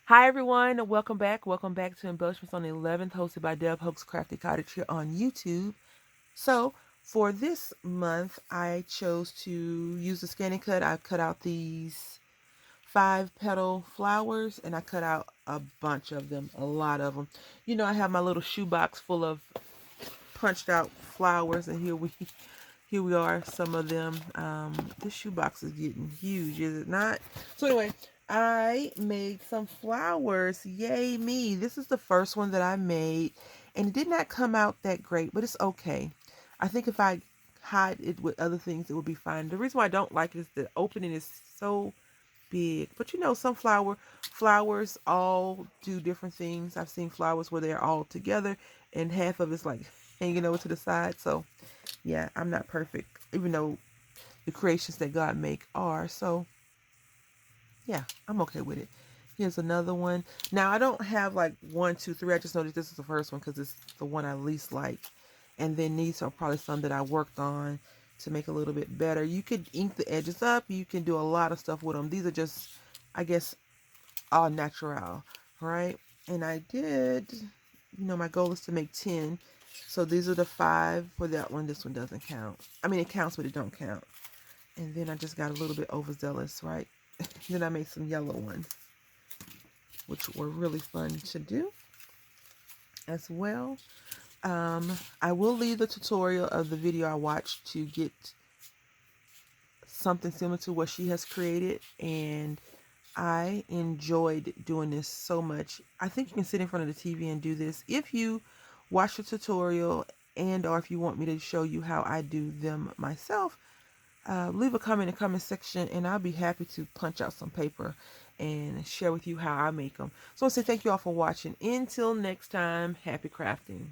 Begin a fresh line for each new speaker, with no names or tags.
Hi everyone, and welcome back. Welcome back to Embellishments on the 11th, hosted by Deb Hoax Crafty Cottage here on YouTube. So for this month, I chose to use the scanning cut. I cut out these 5 petal flowers, and I cut out a bunch of them, a lot of them. You know, I have my little shoebox full of punched out flowers, and here we are, some of them. This shoebox is getting huge, is it not? So anyway, I made some flowers. Yay me. This is the first one that I made, and it did not come out that great, but it's okay. I think if I hide it with other things, it would be fine. The reason why I don't like it is the opening is so big. But you know, some flowers all do different things. I've seen flowers where they're all together and half of it's like hanging over to the side. So yeah, I'm not perfect, even though the creations that God make are. So yeah, I'm okay with it. Here's another one. Now I don't have like 1, 2, 3. I just noticed this is the first one because it's the one I least like. And then these are probably some that I worked on to make a little bit better. You could ink the edges up. You can do a lot of stuff with them. These are just, I guess, all natural, right? And I did, my goal is to make 10. So these are the 5 for that one. This one doesn't count. I mean, it counts, but it don't count. And then I just got a little bit overzealous, right? Then I made some yellow ones, which were really fun to do as well. I will leave the tutorial of the video I watched to get something similar to what she has created, and I enjoyed doing this so much. I think you can sit in front of the TV and do this if you watch the tutorial, and or if you want me to show you how I do them myself. Leave a comment in the comment section, and I'll be happy to punch out some paper and share with you how I make them. So I want to say thank you all for watching. Until next time, happy crafting.